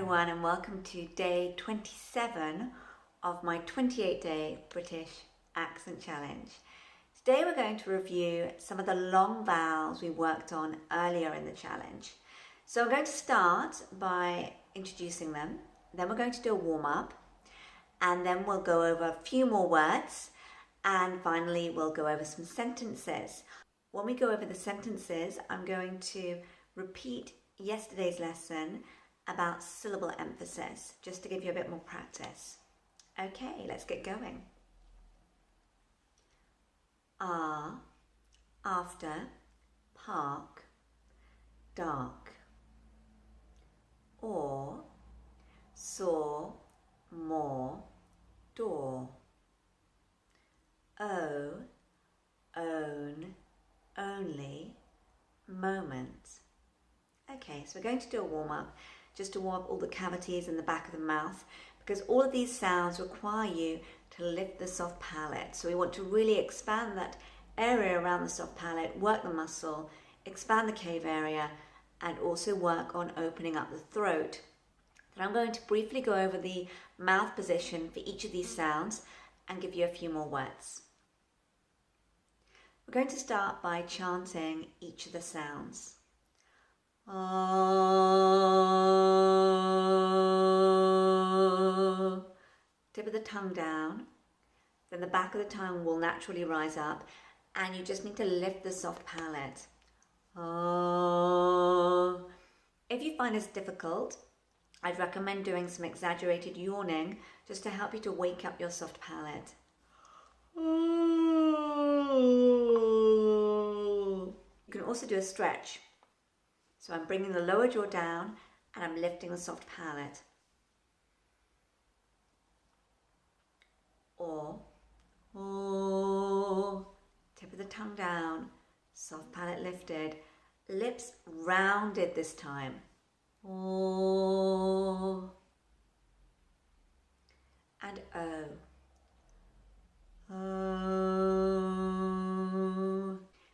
everyone, and welcome to day 27 of my 28-day British accent challenge. Today we're going to review some of the long vowels we worked on earlier in the challenge. So I'm going to start by introducing them, then we're going to do a warm-up, and then we'll go over a few more words, and finally we'll go over some sentences. When we go over the sentences, I'm going to repeat yesterday's lesson about syllable emphasis, just to give you a bit more practice. Okay, let's get going. Are, after, park, dark. Or, saw, more, door. O, own, only, moment. Okay, so we're going to do a warm-up, just to warm up all the cavities in the back of the mouth, because all of these sounds require you to lift the soft palate. So we want to really expand that area around the soft palate, work the muscle, expand the cave area, and also work on opening up the throat. Then I'm going to briefly go over the mouth position for each of these sounds and give you a few more words. We're going to start by chanting each of the sounds. Tip of the tongue down, then the back of the tongue will naturally rise up, and you just need to lift the soft palate. If you find this difficult, I'd recommend doing some exaggerated yawning just to help you to wake up your soft palate. You can also do a stretch. So I'm bringing the lower jaw down and I'm lifting the soft palate. Or, tip of the tongue down, soft palate lifted, lips rounded this time. And O.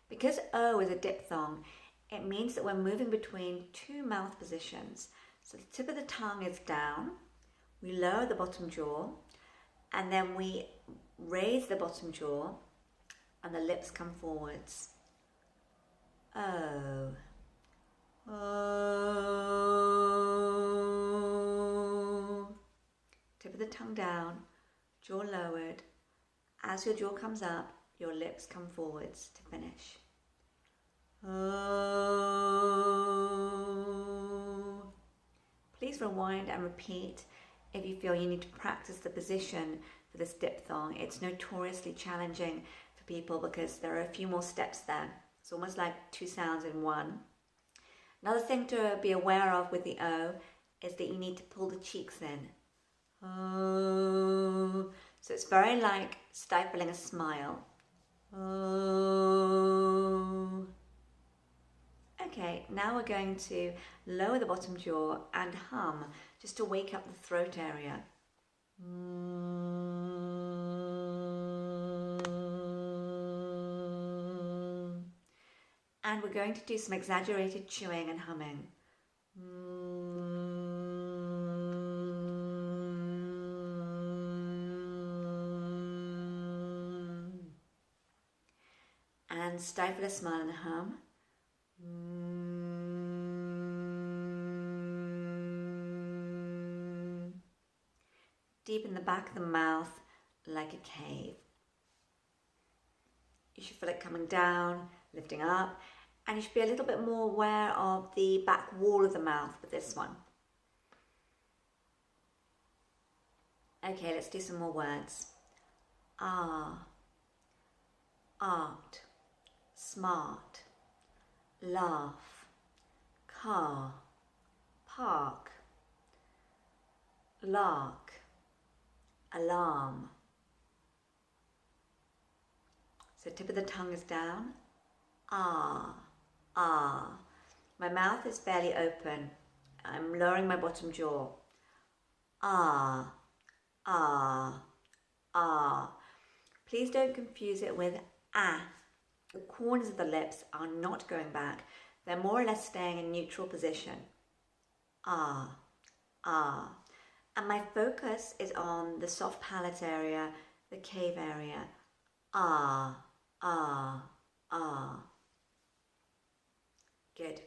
Because O is a diphthong, it means that we're moving between two mouth positions. So the tip of the tongue is down, we lower the bottom jaw, and then we raise the bottom jaw, and the lips come forwards. O. O. Tip of the tongue down, jaw lowered. As your jaw comes up, your lips come forwards to finish. Oh. Please rewind and repeat if you feel you need to practice the position for this diphthong. It's notoriously challenging for people because there are a few more steps there. It's almost like two sounds in one. Another thing to be aware of with the O is that you need to pull the cheeks in. Oh. So it's very like stifling a smile. Oh. Okay, now we're going to lower the bottom jaw and hum, just to wake up the throat area. And we're going to do some exaggerated chewing and humming. And stifle a smile and hum. Deep in the back of the mouth, like a cave. You should feel it coming down, lifting up, and you should be a little bit more aware of the back wall of the mouth with this one. Okay, let's do some more words. Ah, art, smart, laugh, car, park, lark, alarm. So tip of the tongue is down. Ah, ah. My mouth is fairly open. I'm lowering my bottom jaw. Ah, ah, ah. Please don't confuse it with ah. The corners of the lips are not going back. They're more or less staying in neutral position. Ah, ah. And my focus is on the soft palate area, the cave area. Ah, ah, ah. Good.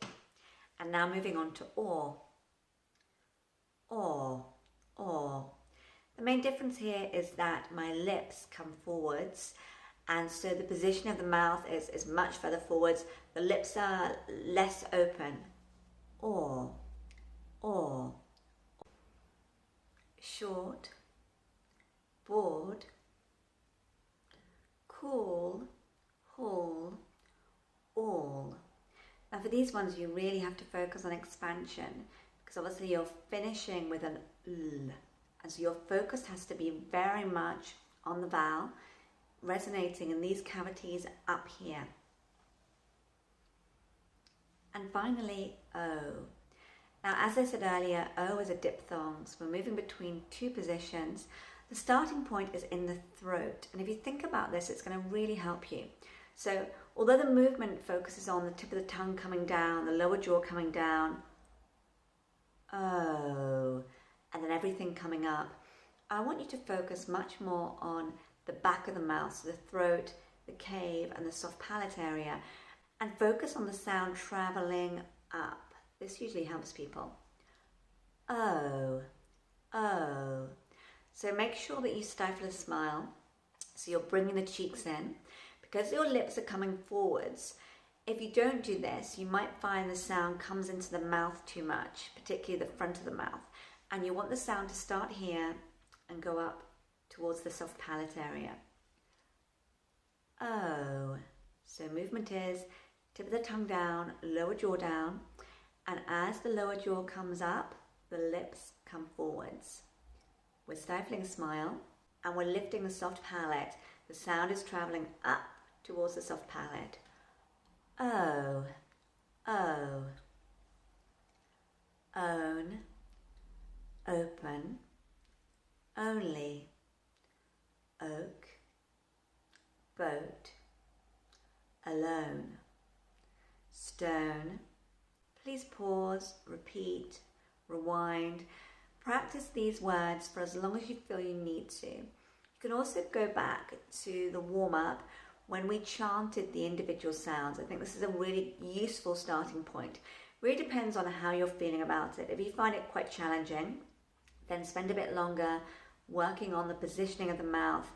And now moving on to or. Or, or. The main difference here is that my lips come forwards, and so the position of the mouth is much further forwards. The lips are less open. Or. Short, bored, cool, haul, all. Now for these ones you really have to focus on expansion, because obviously you're finishing with an l, and so your focus has to be very much on the vowel, resonating in these cavities up here. And finally, O. Now, as I said earlier, O is a diphthong, so we're moving between two positions. The starting point is in the throat, and if you think about this, it's going to really help you. So, although the movement focuses on the tip of the tongue coming down, the lower jaw coming down, O, and then everything coming up, I want you to focus much more on the back of the mouth, so the throat, the cave, and the soft palate area, and focus on the sound traveling up. This usually helps people. Oh, oh. So make sure that you stifle a smile. So you're bringing the cheeks in. Because your lips are coming forwards, if you don't do this, you might find the sound comes into the mouth too much, particularly the front of the mouth. And you want the sound to start here and go up towards the soft palate area. Oh. So movement is tip of the tongue down, lower jaw down. And as the lower jaw comes up, the lips come forwards. We're stifling a smile and we're lifting the soft palate. The sound is traveling up towards the soft palate. Oh, oh. Own, open, only, oak, boat, alone, stone. Please pause, repeat, rewind. Practice these words for as long as you feel you need to. You can also go back to the warm-up when we chanted the individual sounds. I think this is a really useful starting point. Really depends on how you're feeling about it. If you find it quite challenging, then spend a bit longer working on the positioning of the mouth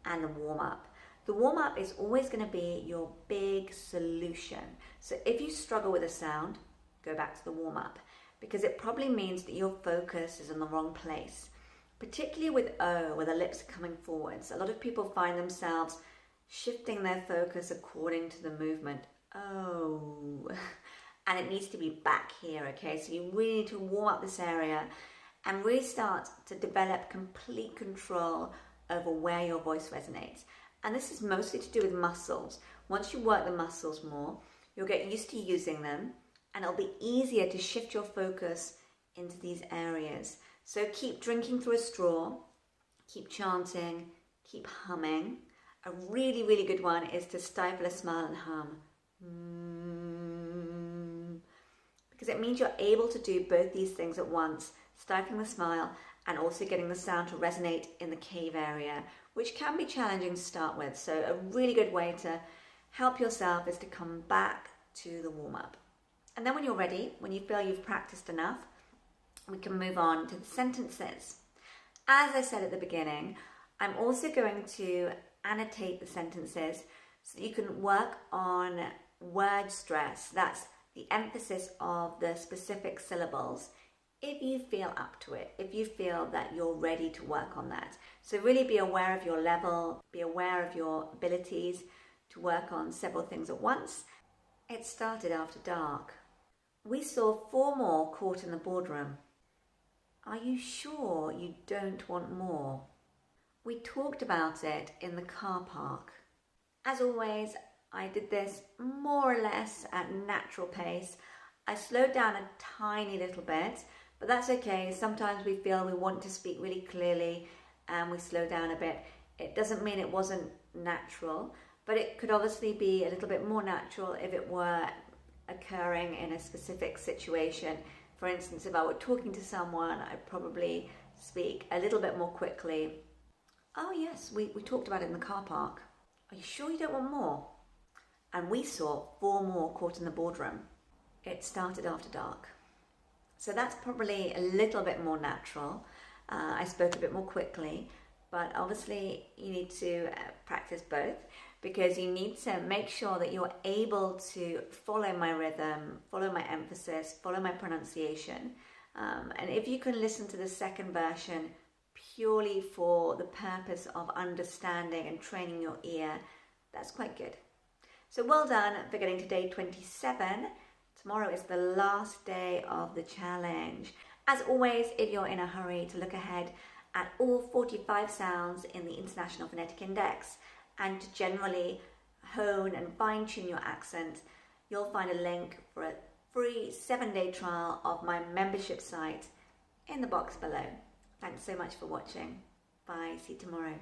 and the warm-up. The warm-up is always going to be your big solution. So if you struggle with a sound, go back to the warm-up, because it probably means that your focus is in the wrong place. Particularly with O, where the lips are coming forwards. A lot of people find themselves shifting their focus according to the movement. Oh, and it needs to be back here, okay? So you really need to warm up this area and really start to develop complete control over where your voice resonates. And this is mostly to do with muscles. Once you work the muscles more, you'll get used to using them, and it'll be easier to shift your focus into these areas. So keep drinking through a straw, keep chanting, keep humming. A really, really good one is to stifle a smile and hum. Because it means you're able to do both these things at once, stifling the smile and also getting the sound to resonate in the cave area, which can be challenging to start with. So a really good way to help yourself is to come back to the warm-up. And then when you're ready, when you feel you've practiced enough, we can move on to the sentences. As I said at the beginning, I'm also going to annotate the sentences so that you can work on word stress. That's the emphasis of the specific syllables, if you feel up to it, if you feel that you're ready to work on that. So really be aware of your level, be aware of your abilities to work on several things at once. It started after dark. We saw 4 more caught in the boardroom. Are you sure you don't want more? We talked about it in the car park. As always, I did this more or less at natural pace. I slowed down a tiny little bit, but that's okay. Sometimes we feel we want to speak really clearly and we slow down a bit. It doesn't mean it wasn't natural, but it could obviously be a little bit more natural if it were occurring in a specific situation. For instance, if I were talking to someone, I'd probably speak a little bit more quickly. Oh yes, we talked about it in the car park. Are you sure you don't want more? And we saw 4 more caught in the boardroom. It started after dark. So that's probably a little bit more natural. I spoke a bit more quickly, but obviously you need to practice both, because you need to make sure that you're able to follow my rhythm, follow my emphasis, follow my pronunciation. And if you can listen to the second version purely for the purpose of understanding and training your ear, that's quite good. So well done for getting to day 27. Tomorrow is the last day of the challenge. As always, if you're in a hurry to look ahead at all 45 sounds in the International Phonetic Index and to generally hone and fine-tune your accent, you'll find a link for a free 7-day trial of my membership site in the box below. Thanks so much for watching. Bye. See you tomorrow.